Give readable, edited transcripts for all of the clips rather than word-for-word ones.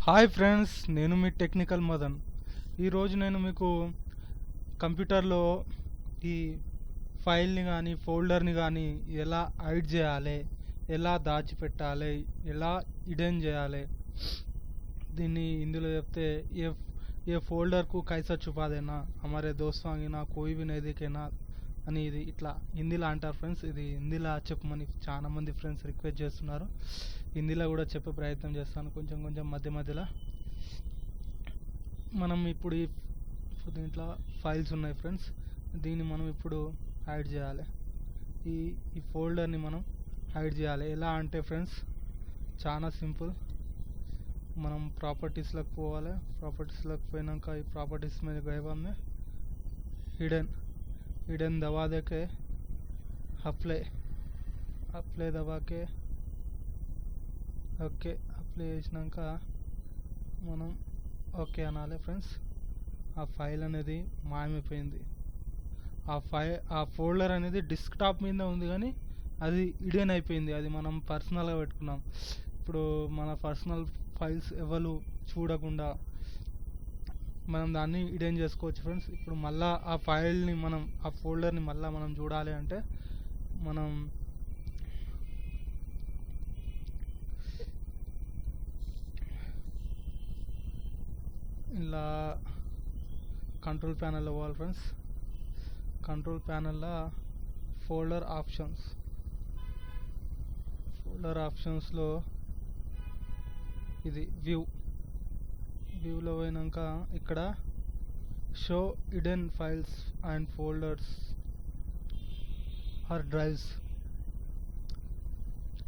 Hi friends, నేను మీ technical Madan. ఈరోజు నేను మీకు కంప్యూటర్లో ఈ ఫైల్ని కానీ ఫోల్డర్ని కానీ ఎలా హైడ్ చేయాలి, ఎలా దాచిపెట్టాలి, ఎలా హిడెన్ చేయాలి, దీన్ని ఇందులో చెప్తే ఏ फोल्डर को कैसा छुपा देना हमारे दोस्तों की ना कोई भी नहीं दिखेना అని ఇది ఇట్లా హిందీలో అంటారు ఫ్రెండ్స్. ఇది హిందీలో చెప్పమని చాలా మంది ఫ్రెండ్స్ రిక్వెస్ట్ చేస్తున్నారు. హిందీలో కూడా చెప్పే ప్రయత్నం చేస్తాను కొంచెం కొంచెం మధ్యలో. మనం ఇప్పుడు దీంట్లో ఫైల్స్ ఉన్నాయి ఫ్రెండ్స్, దీన్ని మనం ఇప్పుడు హైడ్ చేయాలి. ఈ ఫోల్డర్ని మనం హైడ్ చేయాలి. ఎలా అంటే ఫ్రెండ్స్, చాలా సింపుల్. మనం ప్రాపర్టీస్లోకి పోవాలి. ప్రాపర్టీస్లోకి పోయినాక ఈ ప్రాపర్టీస్ మీద गए में हिडन दबा दे के అప్లై दबा के ఓకే అప్లై చేసినాక మనం ఓకే అనాలి ఫ్రెండ్స్. ఆ ఫైల్ అనేది మాయమైపోయింది. ఆ ఫోల్డర్ అనేది డెస్క్టాప్ మీద ఉంది కానీ అది హిడెన్ అయిపోయింది. అది మనం పర్సనల్గా పెట్టుకున్నాం. ఇప్పుడు మన పర్సనల్ ఫైల్స్ ఎవరు చూడకుండా మనం దాన్ని హిడెన్ చేసుకోవచ్చు ఫ్రెండ్స్. ఇప్పుడు మళ్ళీ ఆ ఫైల్ని ఆ ఫోల్డర్ని మళ్ళీ మనం చూడాలి అంటే మనం ఇలా కంట్రోల్ ప్యానల్లో పోవాలి ఫ్రెండ్స్. కంట్రోల్ ప్యానల్లో ఫోల్డర్ ఆప్షన్స్లో ఇది వ్యూలో పోయినాక ఇక్కడ show hidden files and folders or drives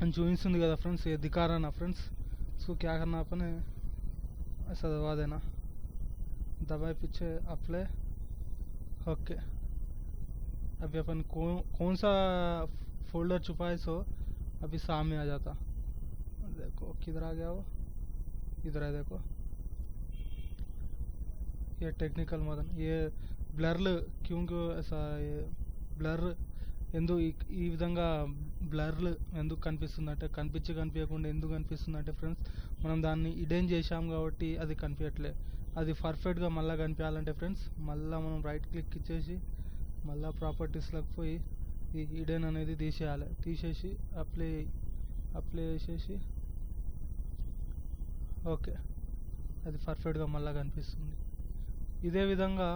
అని చూపిస్తుంది కదా ఫ్రెండ్స్. ये दिखा रहा ना फ्रेंड्स, इसको क्या करना अपने ऐसा दबा देना, दबाए पीछे अप्लाई ओके. अभी अपन कौन सा फोल्डर छुपाए सो अभी सामने आ जाता. देखो किधर आ गया वो, इधर है देखो. ये टेक्निकल मदन, ये ब्लर क्योंकि ऐसा ये ब्लर ఎందుకు ఈ విధంగా బ్లర్లు ఎందుకు కనిపిస్తుందంటే కనిపించకుండా ఎందుకు కనిపిస్తుందంటే ఫ్రెండ్స్, మనం దాన్ని హిడెన్ చేసాం కాబట్టి అది కనిపించట్లే. అది పర్ఫెక్ట్గా మళ్ళీ కనిపించాలంటే ఫ్రెండ్స్, మళ్ళీ మనం రైట్ క్లిక్ ఇచ్చేసి మళ్ళీ ప్రాపర్టీస్లోకి పోయి ఈ హిడెన్ అనేది తీసేసి అప్లై చేసేసి ఓకే, అది పర్ఫెక్ట్గా మళ్ళీ కనిపిస్తుంది. ఇదే విధంగా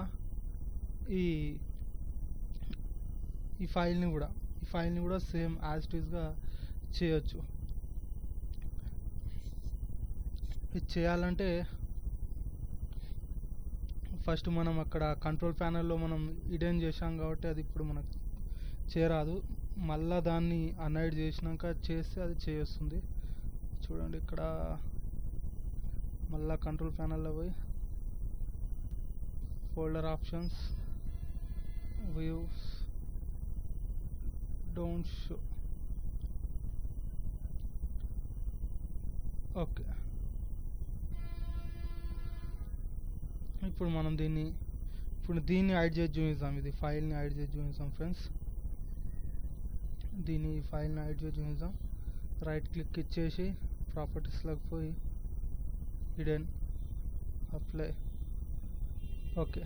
ఈ ఫైల్ని కూడా సేమ్ యాజ్ ఇట్ ఈస్గా చేయొచ్చు. ఇది చేయాలంటే ఫస్ట్ మనం అక్కడ కంట్రోల్ ప్యానల్లో మనం హిడెన్ చేసాం కాబట్టి అది ఇప్పుడు మనకు చేయరాదు. మళ్ళా దాన్ని అన్హైడ్ చేసినాక చేస్తే అది చేస్తుంది. చూడండి ఇక్కడ మళ్ళా కంట్రోల్ ప్యానల్లో పోయి folder options, views, don't show okay. ఇప్పుడు మనం దీన్ని హైడ్ చేసి చూపిస్తాం. ఇది ఫైల్ని హైడ్ చేసి చూపిస్తాం ఫ్రెండ్స్. ఫైల్ని హైడ్ చేసి చూపిస్తాం. రైట్ క్లిక్ ఇచ్చేసి ప్రాపర్టీస్లోకి పోయి హిడెన్ అప్లై ఓకే.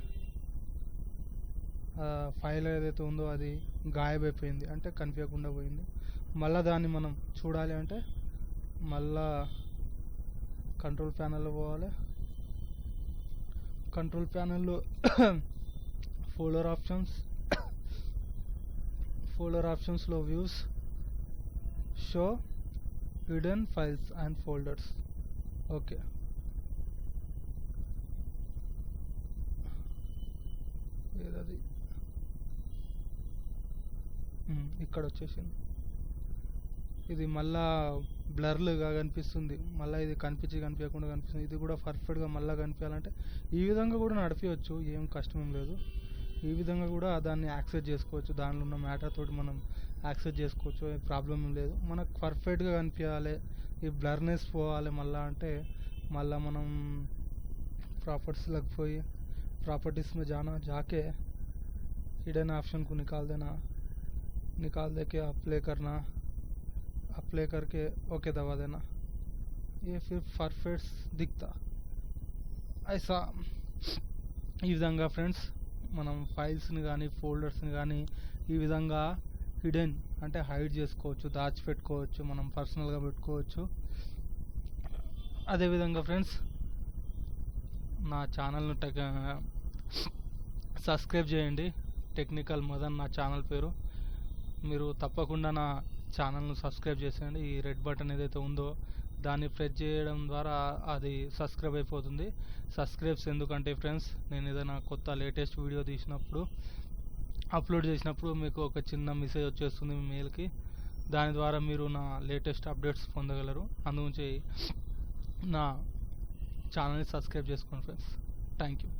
ఫైల్ ఏదైతే ఉందో అది గాయబైపోయింది, అంటే కనిపించకుండా పోయింది. మళ్ళీ దాన్ని మనం చూడాలి అంటే మళ్ళా కంట్రోల్ ప్యానల్లో పోవాలి. కంట్రోల్ ప్యానల్లో ఫోల్డర్ ఆప్షన్స్లో views, show hidden files and folders okay. ఏదది ఇక్కడ వచ్చేసింది. ఇది మళ్ళా బ్లర్లుగా కనిపిస్తుంది. మళ్ళీ ఇది కనిపించకుండా కనిపిస్తుంది. ఇది కూడా పర్ఫెక్ట్గా మళ్ళీ కనిపించాలంటే ఈ విధంగా కూడా నడిపించవచ్చు, ఏం కష్టం లేదు. ఈ విధంగా కూడా దాన్ని యాక్సెస్ చేసుకోవచ్చు. దానిలో ఉన్న మ్యాటర్ తోటి మనం యాక్సెస్ చేసుకోవచ్చు, ప్రాబ్లం లేదు. మనకు పర్ఫెక్ట్గా కనిపించాలి, ఈ బ్లర్నెస్ పోవాలి మళ్ళీ అంటే మళ్ళీ మనం ప్రాపర్టీస్లోకి పోయి प्रॉपर्टीज में जाके हिडन ऑप्शन को निकाल दे के अप्लाई करके ओके दबा देना. ఏ ఫిర్ పర్ఫెక్ట్స్ దిక్తా ఐసా. ఈ విధంగా ఫ్రెండ్స్ మనం ఫైల్స్ని కానీ ఫోల్డర్స్ని కానీ ఈ విధంగా హిడెన్ అంటే హైడ్ చేసుకోవచ్చు, దాచిపెట్టుకోవచ్చు, మనం పర్సనల్గా పెట్టుకోవచ్చు. అదేవిధంగా ఫ్రెండ్స్ నా ఛానల్ను సబ్స్క్రైబ్ చేయండి. టెక్నికల్ మదన్ నా ఛానల్ పేరు. మీరు తప్పకుండా నా ఛానల్ను సబ్స్క్రైబ్ చేసేయండి. ఈ రెడ్ బటన్ ఏదైతే ఉందో దాన్ని ప్రెస్ చేయడం ద్వారా అది సబ్స్క్రైబ్ అయిపోతుంది. సబ్స్క్రైబ్స్ ఎందుకంటే ఫ్రెండ్స్ నేను ఏదైనా కొత్త లేటెస్ట్ వీడియో తీసినప్పుడు అప్లోడ్ చేసినప్పుడు మీకు ఒక చిన్న మెసేజ్ వచ్చేస్తుంది మీ మెయిల్కి. దాని ద్వారా మీరు నా లేటెస్ట్ అప్డేట్స్ పొందగలరు. అందుగురించి నా ఛానల్ని సబ్స్క్రైబ్ చేసుకోండి ఫ్రెండ్స్. Thank you.